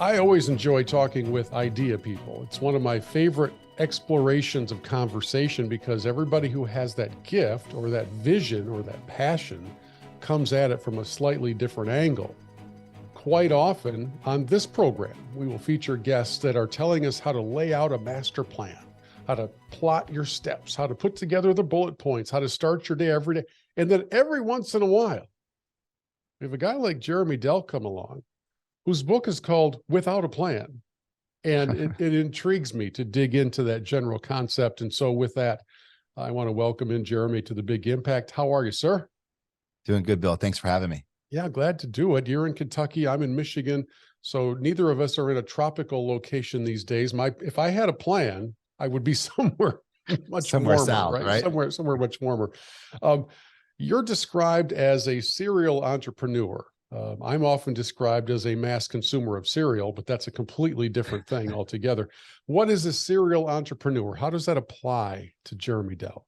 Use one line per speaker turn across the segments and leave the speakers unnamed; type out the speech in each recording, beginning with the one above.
I always enjoy talking with idea people. It's one of my favorite explorations of conversation because everybody who has that gift or that vision or that passion comes at it from a slightly different angle. Quite often on this program, we will feature guests that are telling us how to lay out a master plan, how to plot your steps, how to put together the bullet points, how to start your day every day. And then every once in a while, we have a guy like Jeremy Delk come along, whose book is called Without a Plan. And it intrigues me to dig into that general concept. And so with that, I want to welcome in Jeremy to the Big Impact. How are you, sir?
Doing good, Bill. Thanks for having me.
Yeah, glad to do it. You're in Kentucky. I'm in Michigan. So neither of us are in a tropical location these days. If I had a plan, I would be somewhere much
Somewhere
warmer,
south, right?
Somewhere much warmer. You're described as a serial entrepreneur. I'm often described as a mass consumer of cereal, but that's a completely different thing altogether. What is a serial entrepreneur? How does that apply to Jeremy Delk?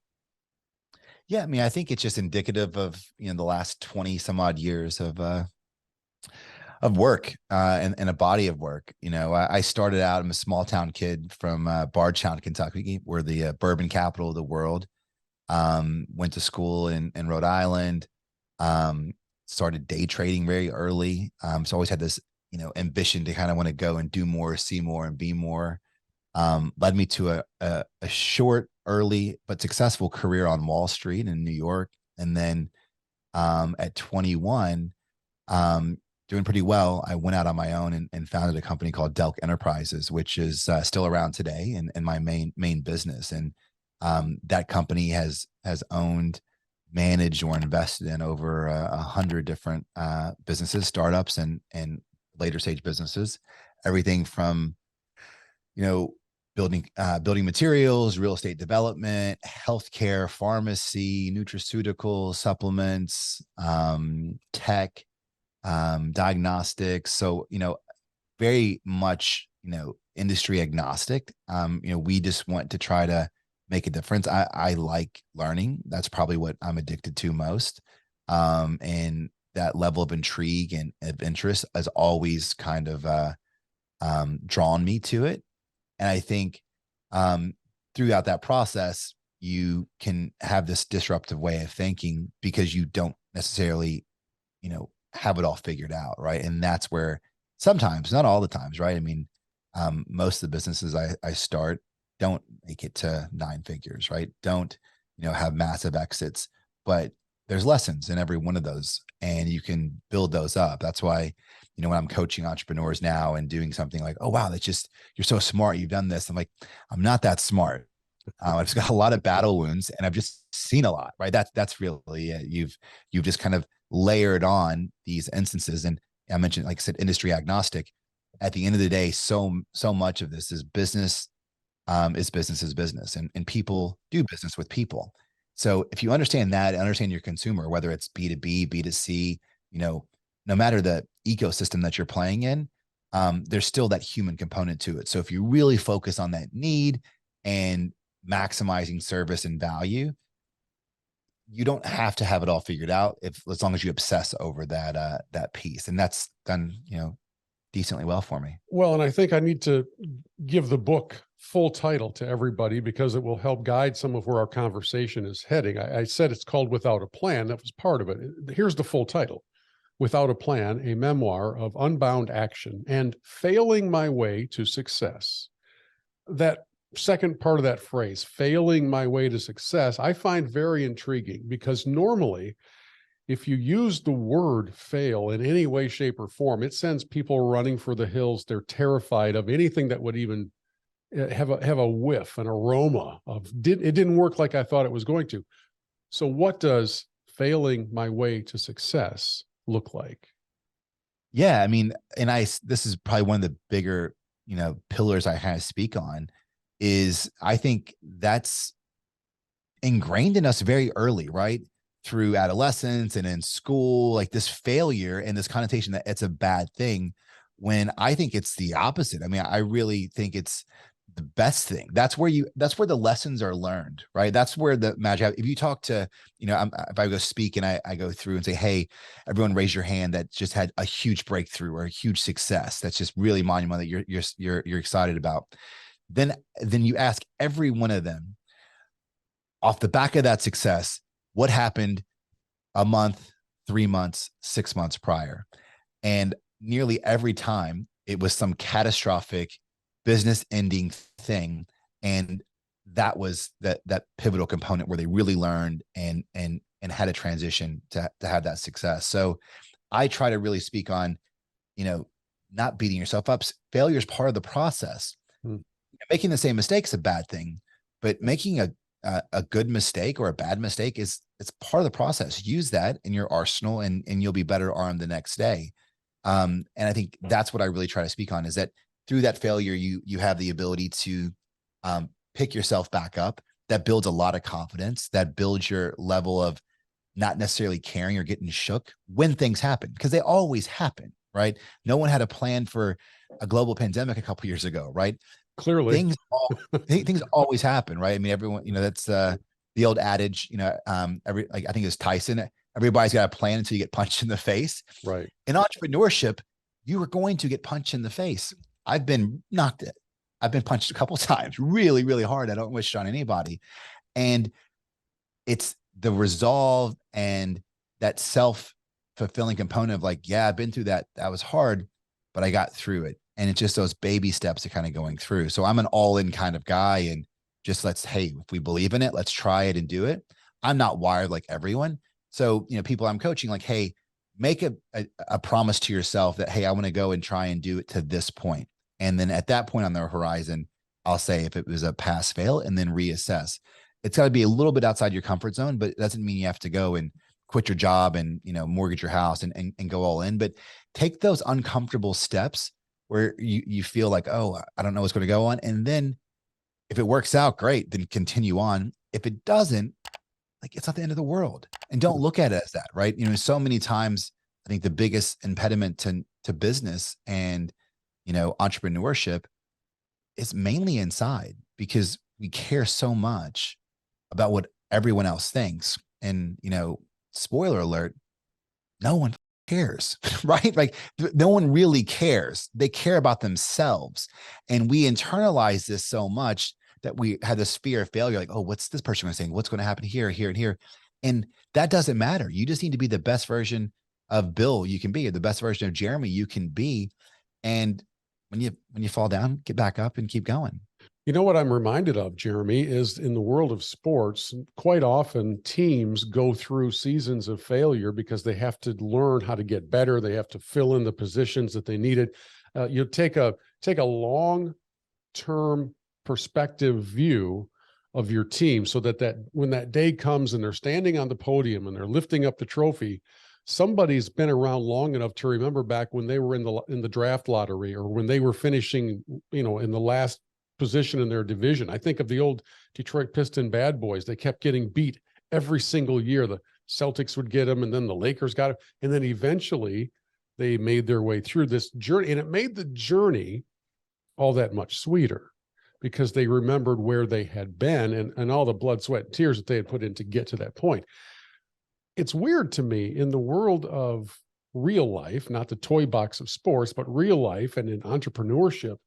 Yeah, I mean, I think it's just indicative of the last 20 some odd years of work and a body of work. I started out. I'm a small town kid from Bardstown, Kentucky. We're the bourbon capital of the world. Went to school in Rhode Island. Started day trading very early. So always had this, ambition to kind of want to go and do more, see more, and be more. Led me to a short, early, but successful career on Wall Street in New York. And then at 21, doing pretty well, I went out on my own and founded a company called Delk Enterprises, which is still around today and my main business. And that company has owned, managed, or invested in over 100 different businesses, startups, and later stage businesses. Everything from building materials, real estate development, healthcare, pharmacy, nutraceutical supplements, tech, diagnostics. So very much industry agnostic. We just want to try to make a difference. I like learning. That's probably what I'm addicted to most. And that level of intrigue and of interest has always kind of drawn me to it. And I think throughout that process, you can have this disruptive way of thinking because you don't necessarily, have it all figured out, right? And that's where sometimes, not all the times, right? I mean, most of the businesses I start don't make it to 9 figures, right? Don't, have massive exits, but there's lessons in every one of those and you can build those up. That's why, when I'm coaching entrepreneurs now and doing something like, oh, wow, you're so smart. You've done this. I'm like, I'm not that smart. I've just got a lot of battle wounds and I've just seen a lot, right? That's really it. You've just kind of layered on these instances. And I mentioned, like I said, industry agnostic. At the end of the day, so much of this is business. Is business, and people do business with people. So if you understand that, understand your consumer, whether it's B2B, B2C, no matter the ecosystem that you're playing in, there's still that human component to it. So if you really focus on that need and maximizing service and value, you don't have to have it all figured out as long as you obsess over that piece. And that's done, decently well for me.
Well, and I think I need to give the book full title to everybody because it will help guide some of where our conversation is heading. I said it's called Without a Plan. That was part of it. Here's the full title: Without a Plan, a memoir of unbound action and failing my way to success. That second part of that phrase, failing my way to success, I find very intriguing because normally, if you use the word fail in any way, shape, or form, it sends people running for the hills. They're terrified of anything that would even have a whiff, an aroma of it didn't work like I thought it was going to. So what does failing my way to success look like?
Yeah, I mean, and this is probably one of the bigger, pillars I kind of speak on is I think that's ingrained in us very early, right? Through adolescence and in school, like this failure and this connotation that it's a bad thing, when I think it's the opposite. I mean, I really think it's the best thing. That's where the lessons are learned, right? That's where the magic. If you talk to, if I go speak and I go through and say, hey, everyone raise your hand that just had a huge breakthrough or a huge success that's just really monumental that you're excited about. Then you ask every one of them off the back of that success, what happened a month, 3 months, 6 months prior? And nearly every time it was some catastrophic business ending thing. And that was that pivotal component where they really learned and had a transition to have that success. So I try to really speak on, not beating yourself up. Failure is part of the process. Making the same mistake is a bad thing, but making a good mistake or a bad mistake it's part of the process. Use that in your arsenal and you'll be better armed the next day. And I think that's what I really try to speak on, is that through that failure, you have the ability to pick yourself back up. That builds a lot of confidence. That builds your level of not necessarily caring or getting shook when things happen, because they always happen, right? No one had a plan for a global pandemic a couple of years ago, right?
Clearly,
things always happen, right? I mean, everyone, that's the old adage, I think it was Tyson, everybody's got a plan until you get punched in the face.
right.
In entrepreneurship, you are going to get punched in the face. I've been punched a couple of times, really, really hard. I don't wish it on anybody. And it's the resolve and that self-fulfilling component of like, yeah, I've been through that. That was hard, but I got through it. And it's just those baby steps of kind of going through. So I'm an all-in kind of guy, and just hey, if we believe in it, let's try it and do it. I'm not wired like everyone. So, people I'm coaching, like, hey, make a promise to yourself that, hey, I want to go and try and do it to this point. And then at that point on the horizon, I'll say if it was a pass fail and then reassess. It's got to be a little bit outside your comfort zone, but it doesn't mean you have to go and quit your job and, mortgage your house and go all in. But take those uncomfortable steps where you feel like, oh, I don't know what's going to go on. And then if it works out, great, then continue on. If it doesn't, like, it's not the end of the world. And don't look at it as that, right? So many times I think the biggest impediment to business and, entrepreneurship is mainly inside, because we care so much about what everyone else thinks. And, spoiler alert, no one cares, right? Like, no one really cares. They care about themselves. And we internalize this so much that we have this fear of failure. Like, oh, what's this person going to say? What's going to happen here, here, and here? And that doesn't matter. You just need to be the best version of Bill you can be, or the best version of Jeremy you can be. And when you fall down, get back up and keep going.
You know what I'm reminded of, Jeremy, is in the world of sports, quite often teams go through seasons of failure because they have to learn how to get better. They have to fill in the positions that they needed. You take a long-term perspective view of your team, so that when that day comes and they're standing on the podium and they're lifting up the trophy, somebody's been around long enough to remember back when they were in the draft lottery, or when they were finishing, in the last position in their division. I think of the old Detroit Piston bad boys. They kept getting beat every single year. The Celtics would get them, and then the Lakers got it. And then eventually they made their way through this journey, and it made the journey all that much sweeter, because they remembered where they had been and all the blood, sweat, and tears that they had put in to get to that point. It's weird to me, in the world of real life, not the toy box of sports, but real life and in entrepreneurship,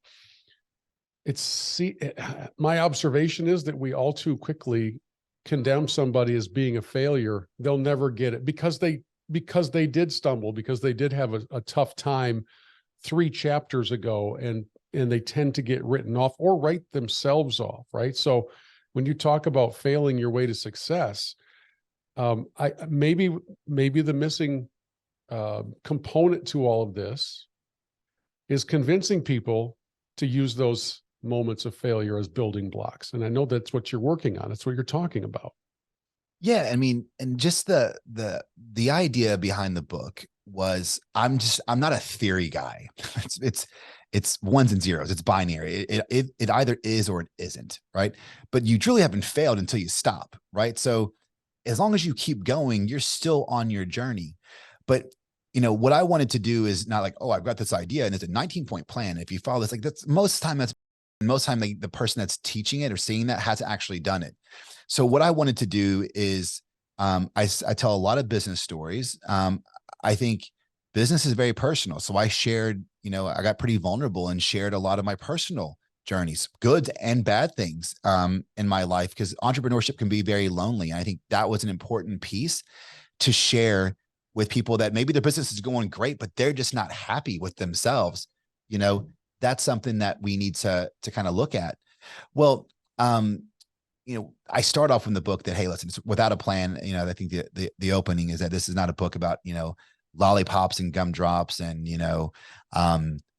my observation is that we all too quickly condemn somebody as being a failure. They'll never get it because they did stumble, because they did have a tough time 3 chapters ago, and they tend to get written off or write themselves off, right? So when you talk about failing your way to success, maybe the missing component to all of this is convincing people to use those moments of failure as building blocks. And I know that's what you're working on. It's what you're talking about.
Yeah. I mean, and just the idea behind the book was, I'm not a theory guy. It's ones and zeros. It's binary. It either is or it isn't, right? But you truly haven't failed until you stop, right? So as long as you keep going, you're still on your journey. But what I wanted to do is not like, oh, I've got this idea and it's a 19-point plan. If you follow this, like, that's most of the time that's most of the time the person that's teaching it or seeing that hasn't actually done it. So what I wanted to do is, I tell a lot of business stories. I think business is very personal. So I shared, I got pretty vulnerable and shared a lot of my personal journeys, good and bad things, in my life, because entrepreneurship can be very lonely. And I think that was an important piece to share with people, that maybe their business is going great, but they're just not happy with themselves. That's something that we need to kind of look at. Well, I start off in the book that, hey, listen, it's without a plan. I think the opening is that this is not a book about, lollipops and gumdrops and,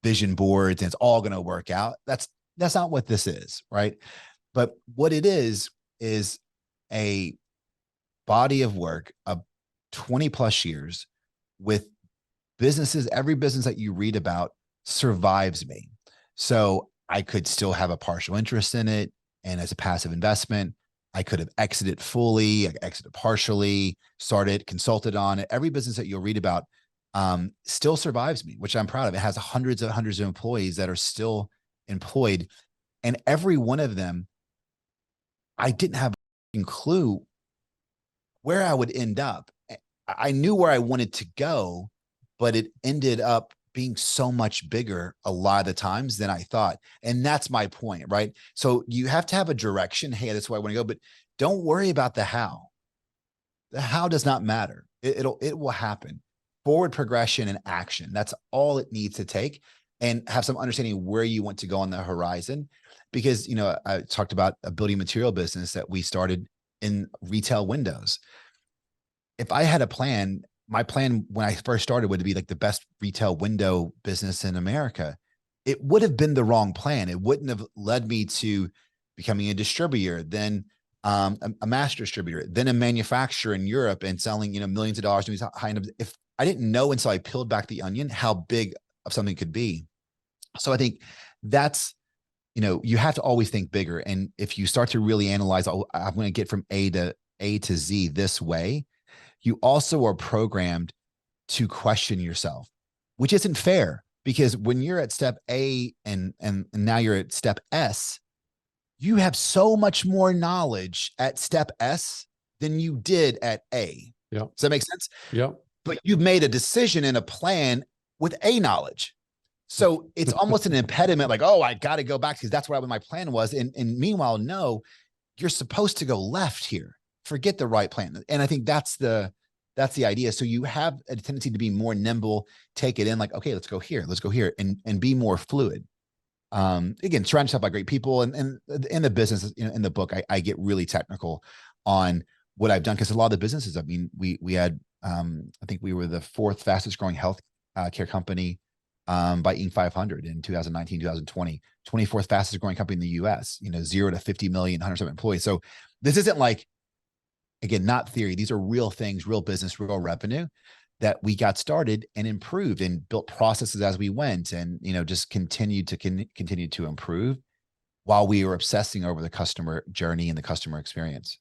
vision boards, and it's all going to work out. That's not what this is. Right. But what it is a body of work of 20 plus years with businesses. Every business that you read about survives me. So I could still have a partial interest in it. And as a passive investment, I could have exited fully, I exited partially, started, consulted on it. Every business that you'll read about still survives me, which I'm proud of. It has hundreds of employees that are still employed. And every one of them, I didn't have a clue where I would end up. I knew where I wanted to go, but it ended up being so much bigger a lot of the times than I thought. And that's my point, right? So you have to have a direction. Hey, that's where I want to go, but don't worry about the how. The how does not matter. It will happen. Forward progression and action. That's all it needs to take, and have some understanding where you want to go on the horizon. Because, I talked about a building material business that we started in retail windows. If I had a plan, my plan when I first started would be like the best retail window business in America. It would have been the wrong plan. It wouldn't have led me to becoming a distributor, then a master distributor, then a manufacturer in Europe and selling, millions of dollars to these high end. If I didn't know until I peeled back the onion how big of something could be. So I think that's, you have to always think bigger. And if you start to really analyze, oh, I'm going to get from A to Z this way, you also are programmed to question yourself, which isn't fair, because when you're at step A and now you're at step S, you have so much more knowledge at step S than you did at A.
Yeah.
Does that make sense?
Yeah.
But you've made a decision and a plan with A knowledge. So it's almost an impediment, like, oh, I got to go back because that's what my plan was. And meanwhile, no, you're supposed to go left here. Forget the right plan. And I think that's the idea. So you have a tendency to be more nimble, take it in, like, okay, let's go here, and be more fluid. Again, surround yourself by great people. And in the business, in the book, I get really technical on what I've done, because a lot of the businesses, I mean, we had, I think we were the 4th fastest growing health care company by Inc. 500 in 2019, 2020, 24th fastest growing company in the US, 0 to 50 million, 107 employees. So this isn't like, again, not theory. These are real things, real business, real revenue that we got started and improved and built processes as we went, and, just continued to improve while we were obsessing over the customer journey and the customer experience.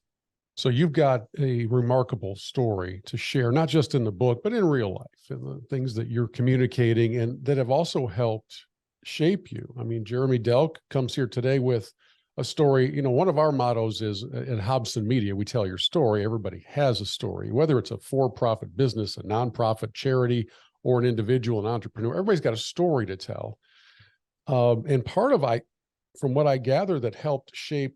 So you've got a remarkable story to share, not just in the book, but in real life, and the things that you're communicating and that have also helped shape you. I mean, Jeremy Delk comes here today with a story. One of our mottos is at Hobson Media, we tell your story. Everybody has a story, whether it's a for-profit business, a nonprofit charity, or an individual, an entrepreneur. Everybody's got a story to tell. And part of from what I gather, that helped shape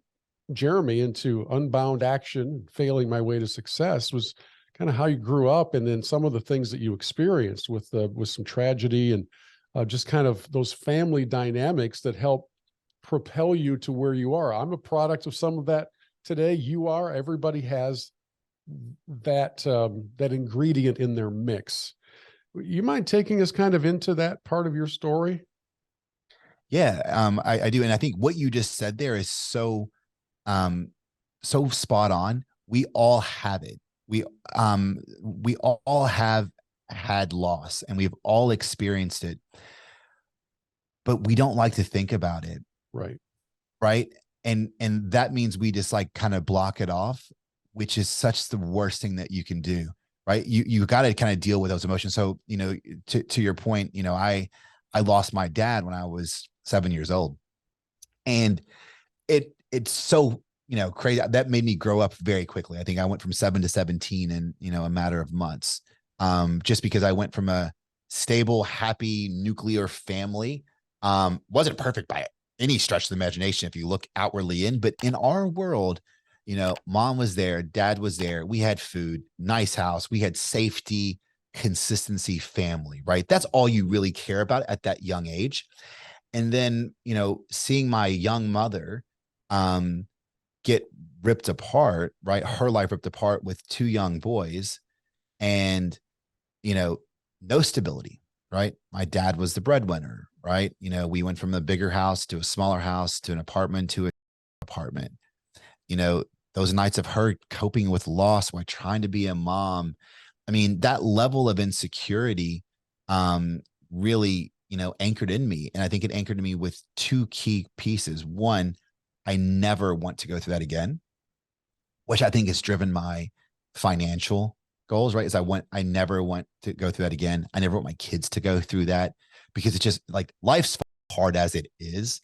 Jeremy into unbound action, failing my way to success, was kind of how you grew up, and then some of the things that you experienced with some tragedy, and just kind of those family dynamics that help propel you to where you are. I'm a product of some of that today. You are. Everybody has that ingredient in their mix. You mind taking us kind of into that part of your story?
Yeah, I do. And I think what you just said there is so spot on. We all have it. We all have had loss, and we've all experienced it, but we don't like to think about it.
Right.
Right. And that means we just like kind of block it off, which is such the worst thing that you can do. Right. You got to kind of deal with those emotions. So, to your point, I lost my dad when I was 7 years old. And it's so, crazy. That made me grow up very quickly. I think I went from 7 to 17 in, a matter of months. Just because I went from a stable, happy nuclear family. Wasn't perfect by any stretch of the imagination if you look outwardly in, but in our world, mom was there, dad was there, we had food, nice house, we had safety, consistency, family, right? That's all you really care about at that young age. And then, seeing my young mother get ripped apart, right? Her life ripped apart with 2 young boys, and, no stability, right? My dad was the breadwinner, right? We went from a bigger house to a smaller house to an apartment to an apartment. Those nights of her coping with loss while trying to be a mom. I mean, that level of insecurity really, anchored in me. And I think it anchored in me with 2 key pieces. One, I never want to go through that again, which I think has driven my financial goals, right? I never want to go through that again. I never want my kids to go through that, because it's just like, life's hard as it is.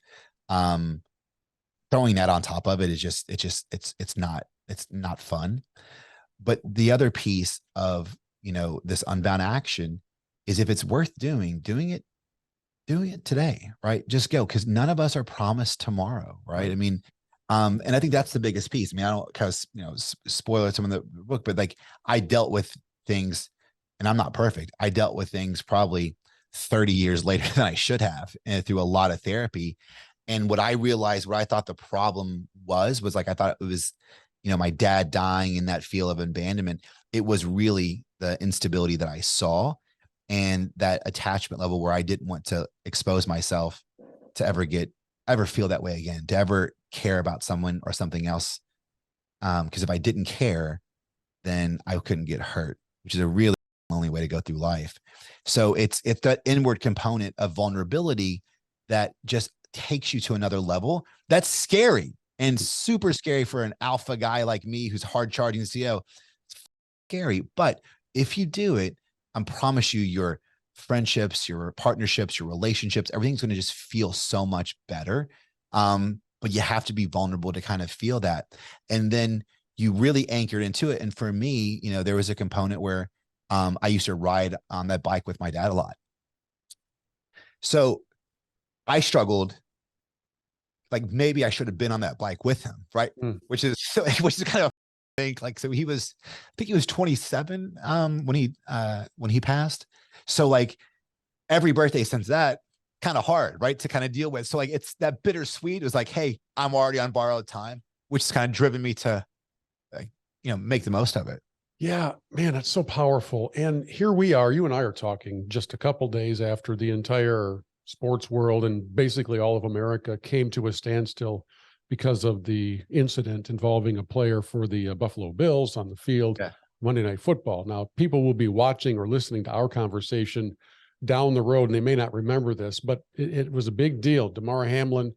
Throwing that on top of it is it's not fun. But the other piece of, this unbound action is, if it's worth doing it today, right? Just go, because none of us are promised tomorrow, right? I mean, and I think that's the biggest piece. I mean, I don't, because, spoiler some of the book, but like, I dealt with things, and I'm not perfect. I dealt with things probably 30 years later than I should have, and through a lot of therapy. And what I realized, what I thought the problem was like, I thought it was, my dad dying in that feel of abandonment. It was really the instability that I saw, and that attachment level where I didn't want to expose myself to ever feel that way again, to ever care about someone or something else. Because if I didn't care, then I couldn't get hurt, which is a really lonely way to go through life. So it's that inward component of vulnerability that just takes you to another level. That's scary, and super scary for an alpha guy like me who's hard charging CEO. It's scary, but if you do it, I promise you, your friendships, your partnerships, your relationships, everything's going to just feel so much better. But you have to be vulnerable to kind of feel that. And then you really anchored into it. And for me, there was a component where I used to ride on that bike with my dad a lot. So I struggled, like, maybe I should have been on that bike with him, right?
Mm.
Which is kind of think, like, so I think he was 27 when he passed. So like, every birthday since that, kind of hard, right, to kind of deal with. So like, it's that bittersweet. It was like, hey, I'm already on borrowed time, which has kind of driven me to, like, make the most of it.
Yeah, man, that's so powerful. And here we are, you and I are talking just a couple days after the entire sports world and basically all of America came to a standstill because of the incident involving a player for the Buffalo Bills on the field,
Yeah.
Monday Night Football. Now, people will be watching or listening to our conversation down the road, and they may not remember this, but it was a big deal. Damar Hamlin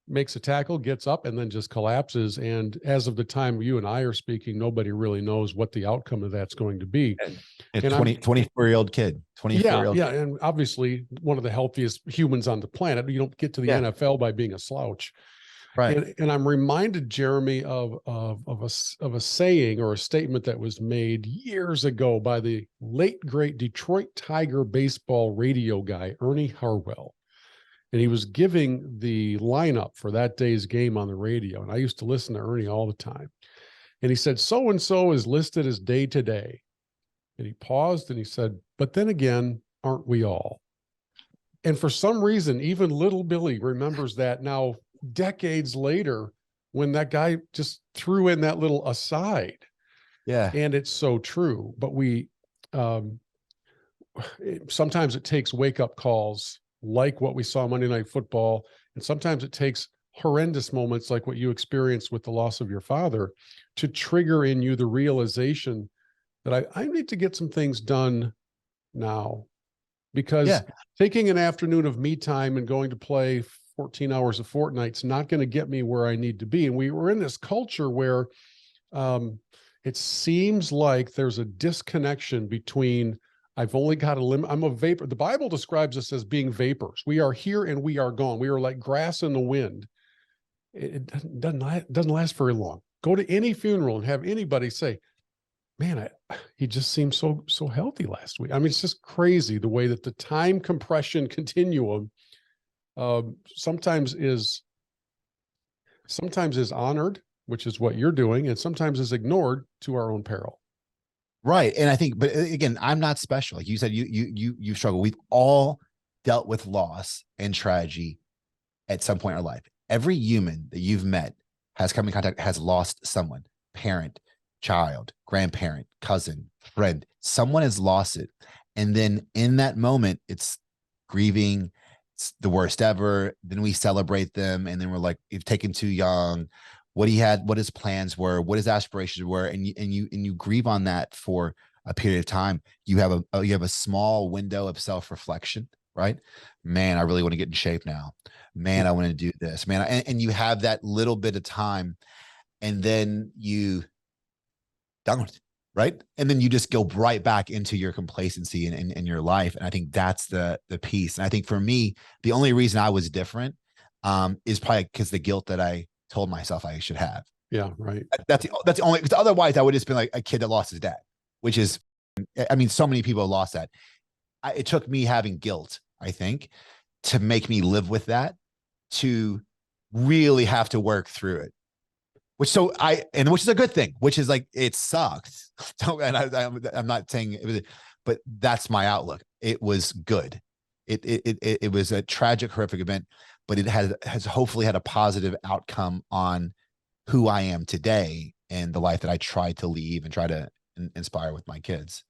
makes a tackle, gets up, and then just collapses. And as of the time you and I are speaking, nobody really knows what the outcome of that's going to be.
A
And
24-year-old kid, 24-year-old.
Yeah. And obviously one of the healthiest humans on the planet. You don't get to the NFL by being a slouch.
Right.
And I'm reminded, Jeremy, of a saying or a statement that was made years ago by the late, great Detroit Tiger baseball radio guy, Ernie Harwell. And he was giving the lineup for that day's game on the radio. And I used to listen to Ernie all the time. And he said, so-and-so is listed as day to day. And he paused and he said, but then again, aren't we all? And for some reason, even little Billy remembers that now, decades later, when that guy just threw in that little aside.
Yeah.
And it's so true. But sometimes it takes wake-up calls like what we saw Monday Night Football. And sometimes it takes horrendous moments like what you experienced with the loss of your father to trigger in you the realization that I need to get some things done now. Because taking an afternoon of me time and going to play 14 hours a fortnight's not going to get me where I need to be. And we were in this culture where it seems like there's a disconnection between I've only got a limit. I'm a vapor. The Bible describes us as being vapors. We are here and we are gone. We are like grass in the wind. it doesn't last very long. Go to any funeral and have anybody say, man, he just seemed so healthy last week. I mean, it's just crazy the way that the time compression continuum sometimes is honored, which is what you're doing, and sometimes is ignored to our own peril.
Right. And I think, but again, I'm not special. Like you said, you struggle. We've all dealt with loss and tragedy at some point in our life. Every human that you've met has come in contact, has lost someone, parent, child, grandparent, cousin, friend. Someone has lost it. And then in that moment, it's grieving. It's the worst ever. Then we celebrate them. And then we're like, you've taken too young, what he had, what his plans were, what his aspirations were. And you grieve on that for a period of time. You have a small window of self-reflection, right? Man, I really want to get in shape now. Man, I want to do this, man. And you have that little bit of time, and then you don't, right? And then you just go right back into your complacency in your life. And I think that's the piece. And I think for me, the only reason I was different is probably because the guilt that I told myself I should have.
Yeah, right.
That's the only, because otherwise I would have just been like a kid that lost his dad, which is, I mean, so many people lost that. It took me having guilt, I think, to make me live with that, to really have to work through it. Which is a good thing, which is like, it sucked. And I'm not saying it was, but that's my outlook. It was good. It was a tragic, horrific event, but it has hopefully had a positive outcome on who I am today and the life that I try to leave and try to inspire with my kids.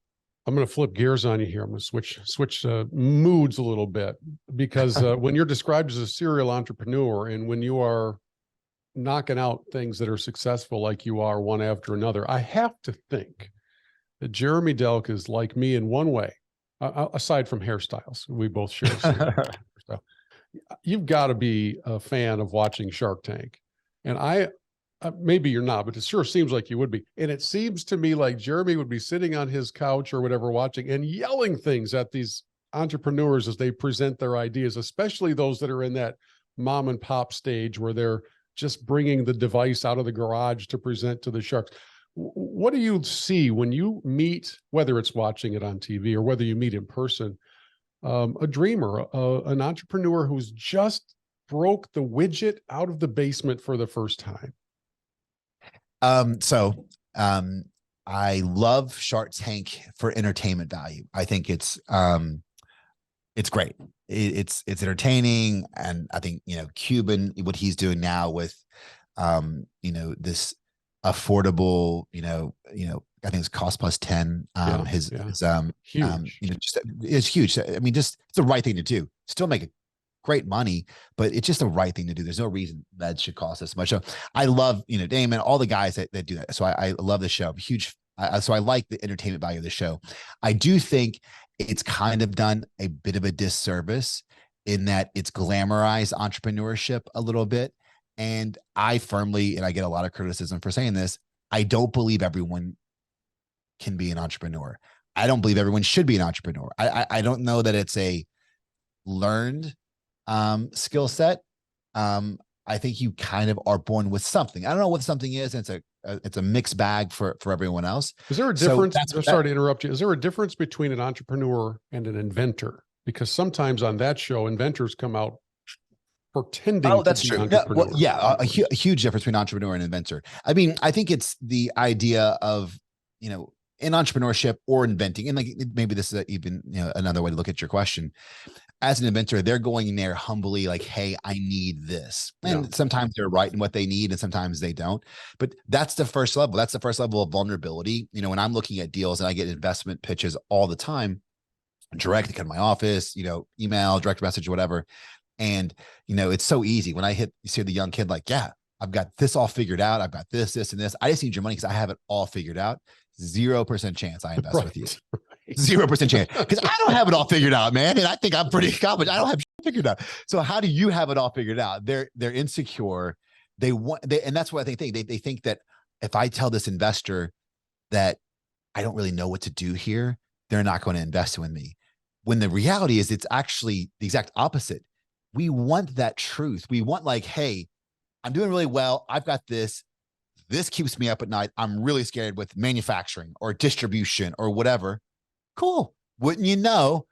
I'm going to flip gears on you here. I'm going to switch moods a little bit, because when you're described as a serial entrepreneur, and when you are knocking out things that are successful like you are one after another, I have to think that Jeremy Delk is like me in one way, aside from hairstyles. We both share the same hairstyle. You've got to be a fan of watching Shark Tank. And maybe you're not, but it sure seems like you would be. And it seems to me like Jeremy would be sitting on his couch or whatever watching and yelling things at these entrepreneurs as they present their ideas, especially those that are in that mom and pop stage where they're just bringing the device out of the garage to present to the sharks. What do you see when you meet, whether it's watching it on TV or whether you meet in person, a dreamer, an entrepreneur who's just broke the widget out of the basement for the first time?
I love Shark Tank for entertainment value. I think it's great. It's entertaining. And I think, Cuban, what he's doing now with, this affordable, I think it's cost plus 10. Huge. It's huge. I mean, just, it's the right thing to do. Still make it great money, but it's just the right thing to do. There's no reason that should cost us much. So I love, Damon, all the guys that do that. So I love the show. I'm huge. So I like the entertainment value of the show. I do think it's kind of done a bit of a disservice in that it's glamorized entrepreneurship a little bit. And I firmly, and I get a lot of criticism for saying this, I don't believe everyone can be an entrepreneur. I don't believe everyone should be an entrepreneur. I don't know that it's a learned skill set. I think you kind of are born with something. I don't know what something is. And it's a mixed bag for everyone else.
Is there a difference? Sorry to interrupt you. Is there a difference between an entrepreneur and an inventor? Because sometimes on that show, inventors come out pretending.
Oh, that's
to be
true.
entrepreneurs.
A huge difference between entrepreneur and inventor. I mean, I think it's the idea of, in entrepreneurship or inventing, and like maybe this is even another way to look at your question. As an inventor, they're going in there humbly, like, hey, I need this. And sometimes they're right in what they need, and sometimes they don't. But that's the first level. That's the first level of vulnerability. When I'm looking at deals and I get investment pitches all the time, direct, they come to my office, email, direct message, whatever. And, it's so easy when you see the young kid, like, yeah, I've got this all figured out. I've got this, and this. I just need your money because I have it all figured out. 0% chance I invest with you. 0% chance, because I don't have it all figured out, man. And I think I'm pretty accomplished. I don't have shit figured out. So how do you have it all figured out? They're insecure. And that's what I think. They think that if I tell this investor that I don't really know what to do here, they're not going to invest with me. When the reality is, it's actually the exact opposite. We want that truth. We want, like, hey, I'm doing really well. I've got this. This keeps me up at night. I'm really scared with manufacturing or distribution or whatever. Cool. Wouldn't you know,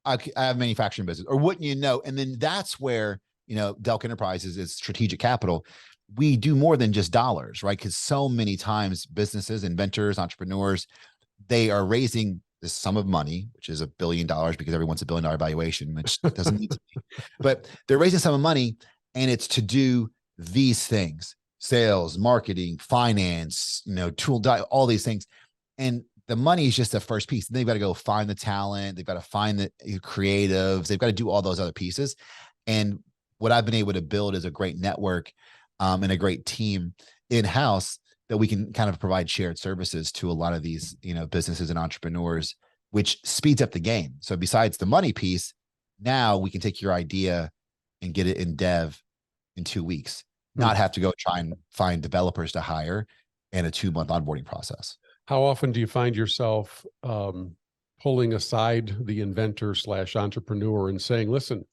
I have a manufacturing business, or wouldn't you know? And then that's where, Delk Enterprises is strategic capital. We do more than just dollars, right? Because so many times businesses, inventors, entrepreneurs, they are raising this sum of money, which is $1 billion because everyone wants $1 billion valuation, which doesn't need to be, but they're raising some of money, and it's to do these things: sales, marketing, finance, tool, all these things. And the money is just the first piece. They've got to go find the talent. They've got to find the creatives. They've got to do all those other pieces. And what I've been able to build is a great network and a great team in-house that we can kind of provide shared services to a lot of these, businesses and entrepreneurs, which speeds up the game. So besides the money piece, now we can take your idea and get it in dev in 2 weeks, not have to go try and find developers to hire and a 2-month onboarding process.
How often do you find yourself pulling aside the inventor / entrepreneur and saying, listen,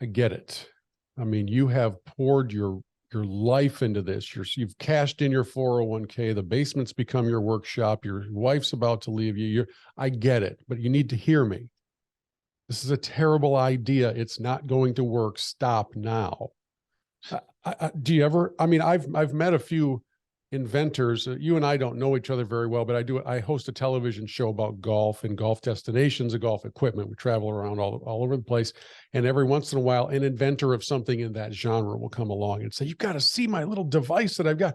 I get it. I mean, you have poured your life into this. You've cashed in your 401k. The basement's become your workshop. Your wife's about to leave you. I get it, but you need to hear me. This is a terrible idea. It's not going to work. Stop now. Do you ever? I mean, I've met a few inventors. You and I don't know each other very well, but I host a television show about golf and golf destinations and golf equipment. We travel around all over the place. And every once in a while, an inventor of something in that genre will come along and say, you've got to see my little device that I've got.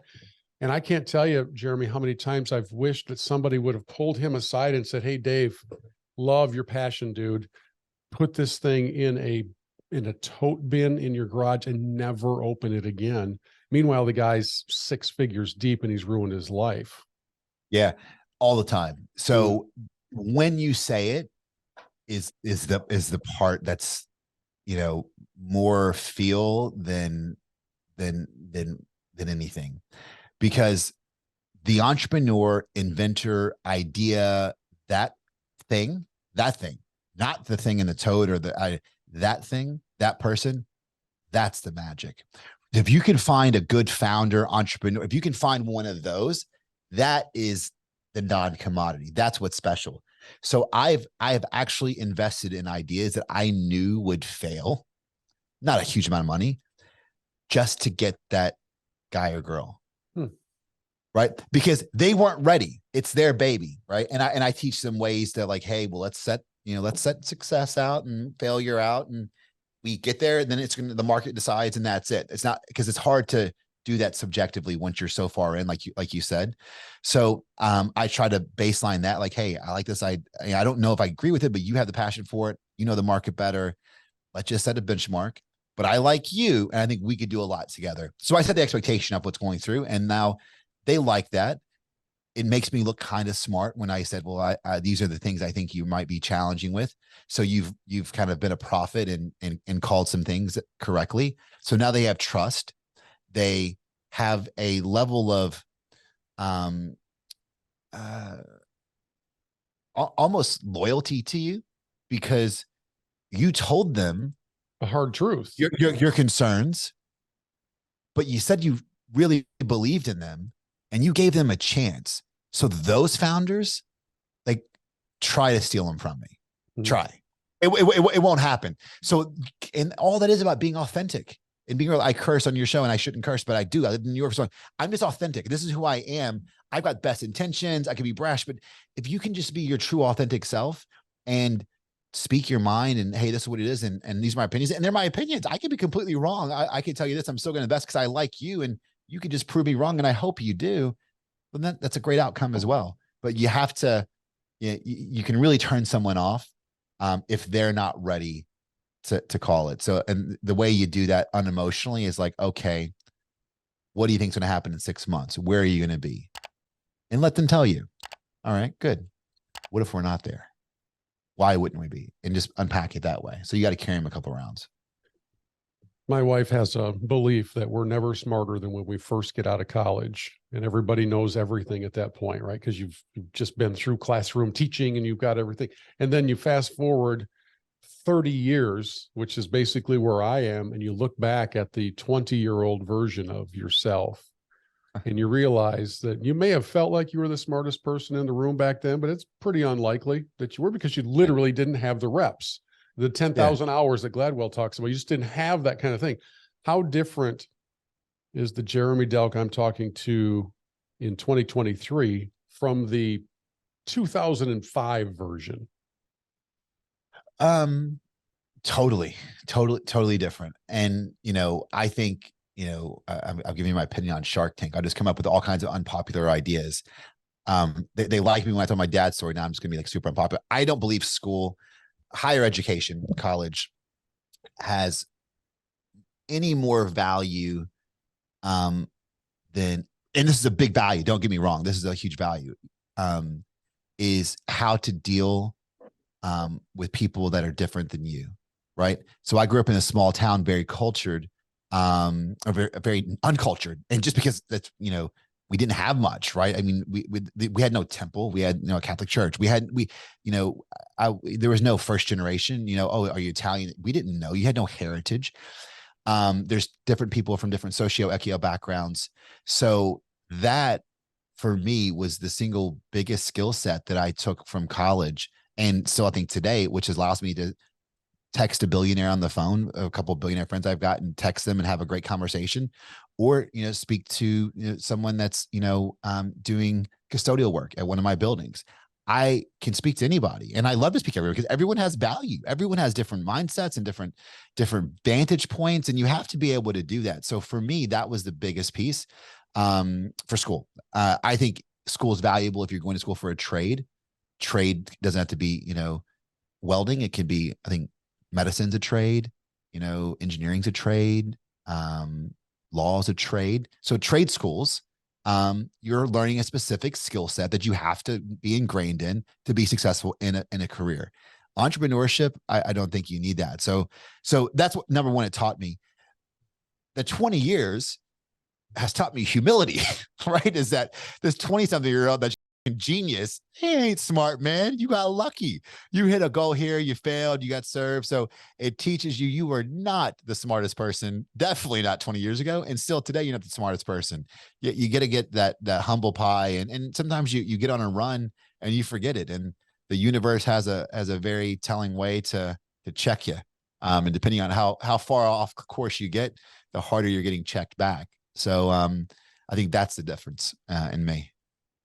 And I can't tell you, Jeremy, how many times I've wished that somebody would have pulled him aside and said, hey, Dave, love your passion, dude. Put this thing in a tote bin in your garage and never open it again. Meanwhile, the guy's 6 figures deep and he's ruined his life.
Yeah, all the time. So when you say it is the part that's, more feel than anything, because the entrepreneur, inventor, idea, that thing, not the thing in the tote or that thing, that person, that's the magic. If you can find a good founder, entrepreneur, if you can find one of those, that is the non-commodity. That's what's special. So I have actually invested in ideas that I knew would fail, not a huge amount of money, just to get that guy or girl. Right? Because they weren't ready. It's their baby, right? And I teach them ways to, like, hey, well, let's set success out and failure out, and we get there, and then the market decides, and that's it. It's not, because it's hard to do that subjectively once you're so far in, like you said. So I try to baseline that, like, hey, I like this. I don't know if I agree with it, but you have the passion for it. You know the market better. Let's just set a benchmark. But I like you, and I think we could do a lot together. So I set the expectation of what's going through, and now they like that. It makes me look kind of smart when I said, well, these are the things I think you might be challenging with. So you've kind of been a prophet and called some things correctly. So now they have trust. They have a level of almost loyalty to you, because you told them
a hard truth,
your concerns, but you said you really believed in them and you gave them a chance. So those founders, like, try to steal them from me. Try. It won't happen. So, and all that is about being authentic and being real. I curse on your show, and I shouldn't curse, but I do. I live in New York, so I'm just authentic. This is who I am. I've got best intentions. I can be brash, but if you can just be your true authentic self and speak your mind, and hey, this is what it is, and these are my opinions, and they're my opinions. I could be completely wrong. I can tell you this: I'm still going to invest because I like you, and you could just prove me wrong, and I hope you do. But that's a great outcome as well. But you have to, you can really turn someone off if they're not ready to call it. So, and the way you do that unemotionally is like, okay, what do you think is going to happen in 6 months? Where are you going to be? And let them tell you. All right, good. What if we're not there? Why wouldn't we be? And just unpack it that way. So you got to carry them a couple rounds.
My wife has a belief that we're never smarter than when we first get out of college, and everybody knows everything at that point, right? Because you've just been through classroom teaching and you've got everything. And then you fast forward 30 years, which is basically where I am, and you look back at the 20-year-old version of yourself, and you realize that you may have felt like you were the smartest person in the room back then, but it's pretty unlikely that you were, because you literally didn't have the reps, the 10,000 hours that Gladwell talks about. You just didn't have that kind of thing. How different is the Jeremy Delk I'm talking to in 2023 from the 2005 version?
Totally different. And, I think, I'll give you my opinion on Shark Tank. I'll just come up with all kinds of unpopular ideas. They like me when I tell my dad's story. Now I'm just gonna be like super unpopular. I don't believe school, higher education, college has any more value than, and this is a big value, don't get me wrong, this is a huge value, is how to deal with people that are different than you, right? So I grew up in a small town, very cultured, or very uncultured, and just because that's, we didn't have much, right? I mean, we had no temple, we had a Catholic church, there was no first generation, oh, are you Italian? We didn't know. You had no heritage. There's different people from different socio-economic backgrounds. So that for me was the single biggest skill set that I took from college. And so I think today, which allows me to text a billionaire on the phone, a couple of billionaire friends I've got, and text them and have a great conversation, or, speak to someone that's, doing custodial work at one of my buildings. I can speak to anybody, and I love to speak to everyone because everyone has value. Everyone has different mindsets and different vantage points, and you have to be able to do that. So for me, that was the biggest piece for school. I think school is valuable if you're going to school for a trade. Trade doesn't have to be, welding. It could be, I think, medicine's a trade, engineering's a trade, law's a trade. So trade schools, you're learning a specific skill set that you have to be ingrained in to be successful in a career. Entrepreneurship, I don't think you need that. So that's what, number one, it taught me. The 20 years has taught me humility, right? Is that this 20-something-year-old that's genius, he ain't smart, man. You got lucky. You hit a goal here, you failed, you got served. So it teaches you were not the smartest person, definitely not 20 years ago. And still today, you're not the smartest person. You got to get that humble pie. And sometimes you get on a run and you forget it. And the universe has a very telling way to check you. And depending on how far off course you get, the harder you're getting checked back. So I think that's the difference in me.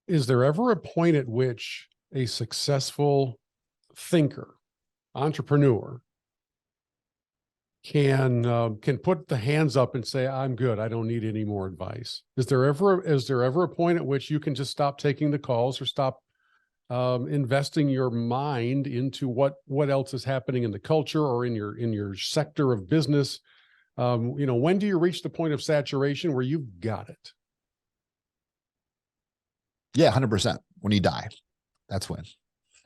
Is there ever a point at which a successful thinker, entrepreneur, can put the hands up and say, I'm good, I don't need any more advice? Is there ever a point at which you can just stop taking the calls or stop investing your mind into what else is happening in the culture or in your sector of business? When do you reach the point of saturation where you've got it?
Yeah, 100%. When you die, that's when.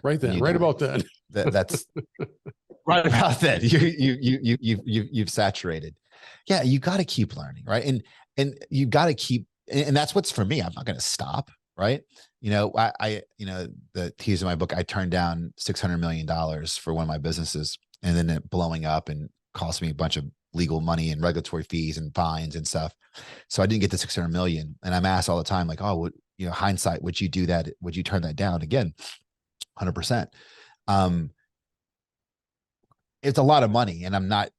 Right then, right about then.
That's right about then. You've saturated. Yeah, you got to keep learning, right? And you got to keep, and that's what's for me. I'm not going to stop, right? The tease of my book, I turned down $600 million for one of my businesses, and then it blowing up and cost me a bunch of legal money and regulatory fees and fines and stuff. So I didn't get the 600 million. And I'm asked all the time, like, oh, hindsight, would you do that? Would you turn that down? Again, 100%. It's a lot of money, and I'm not,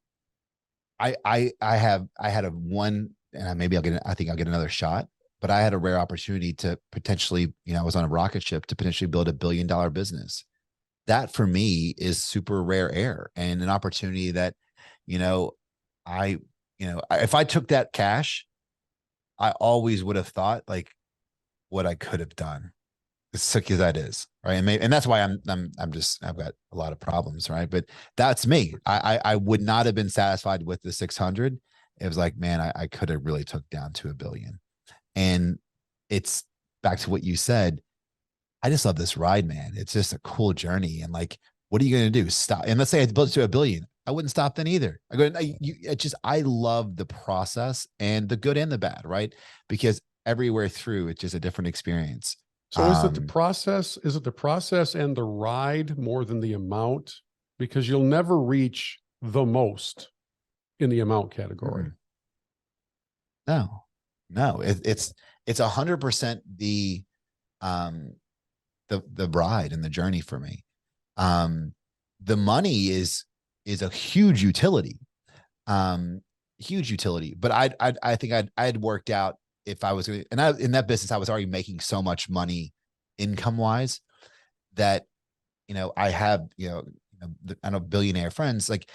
I had a one, and maybe I think I'll get another shot, but I had a rare opportunity to potentially, I was on a rocket ship to potentially build $1 billion business. That for me is super rare air, and an opportunity that, if I took that cash, I always would have thought like what I could have done, as sick as that is, right? And that's why I've got a lot of problems, right? But that's me. I would not have been satisfied with the 600. It was like, man, I could have really took down to $1 billion. And it's back to what you said. I just love this ride, man. It's just a cool journey. And like, what are you going to do? Stop. And let's say I built it to $1 billion. I wouldn't stop then either. I love the process, and the good and the bad, right? Because everywhere through, it's just a different experience.
So is it the process? Is it the process and the ride more than the amount because you'll never reach the most in the amount category.
No, it's 100% the bride and the journey for me. The money is a huge utility, but I think I'd worked out if I was in that business, I was already making so much money income wise that, I have, I know billionaire friends, like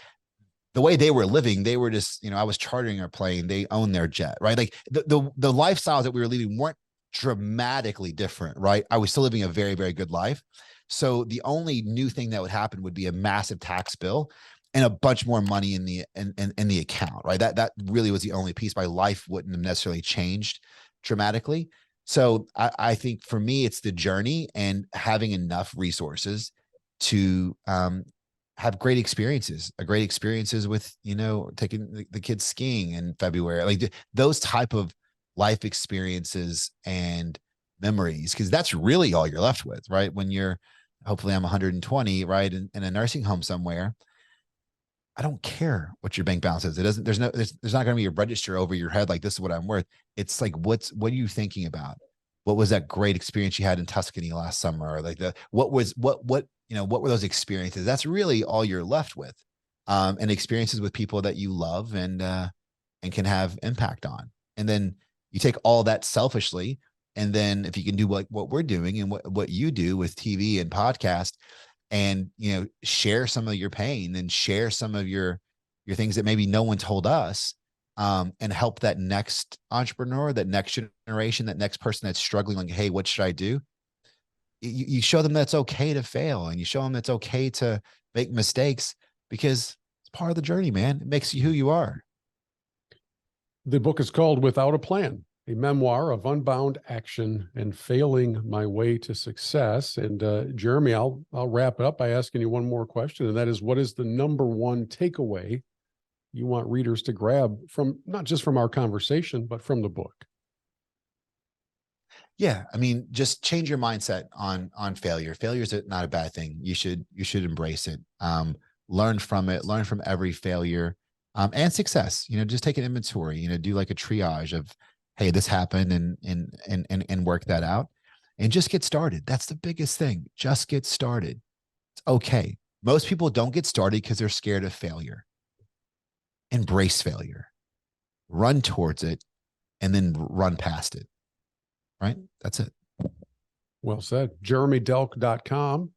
the way they were living, they were just, I was chartering a plane, they own their jet, right? Like the lifestyles that we were leading weren't dramatically different, right? I was still living a very, very good life. So the only new thing that would happen would be a massive tax bill and a bunch more money in the account, right? That really was the only piece. My life wouldn't have necessarily changed dramatically. So I think for me, it's the journey and having enough resources to have great experiences with, taking the kids skiing in February, like those type of life experiences and memories, because that's really all you're left with, right? When hopefully I'm 120, right, in a nursing home somewhere. I don't care what your bank balance is. There's not going to be a register over your head like, this is what I'm worth. It's like, what are you thinking about? What was that great experience you had in Tuscany last summer? Or like what were those experiences? That's really all you're left with. And experiences with people that you love and can have impact on. And then you take all that selfishly. And then if you can do what we're doing and what you do with TV and podcast, and, share some of your pain and share some of your things that maybe no one told us, and help that next entrepreneur, that next generation, that next person that's struggling, like, hey, what should I do? You show them that's okay to fail, and you show them it's okay to make mistakes, because it's part of the journey, man. It makes you who you are.
The book is called Without a Plan, a memoir of unbound action and failing my way to success. And Jeremy, I'll wrap it up by asking you one more question, and that is, what is the number one takeaway you want readers to grab from, not just from our conversation, but from the book?
Yeah, I mean, just change your mindset on failure. Failure is not a bad thing. You should embrace it. Learn from it. Learn from every failure, and success. Just take an inventory. Do like a triage of, hey, this happened, and work that out, and just get started. That's the biggest thing. Just get started. It's okay. Most people don't get started because they're scared of failure. Embrace failure, run towards it, and then run past it. Right? That's it.
Well said. JeremyDelk.com.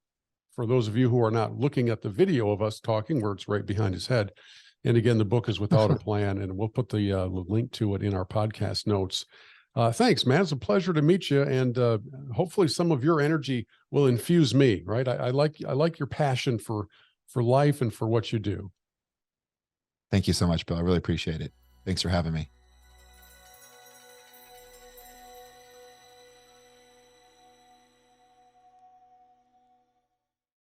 For those of you who are not looking at the video of us talking, where it's right behind his head. And again, the book is Without a Plan, and we'll put the link to it in our podcast notes. Thanks, man. It's a pleasure to meet you, and hopefully some of your energy will infuse me. Right? I like your passion for life and for what you do.
Thank you so much, Bill. I really appreciate it. Thanks for having me.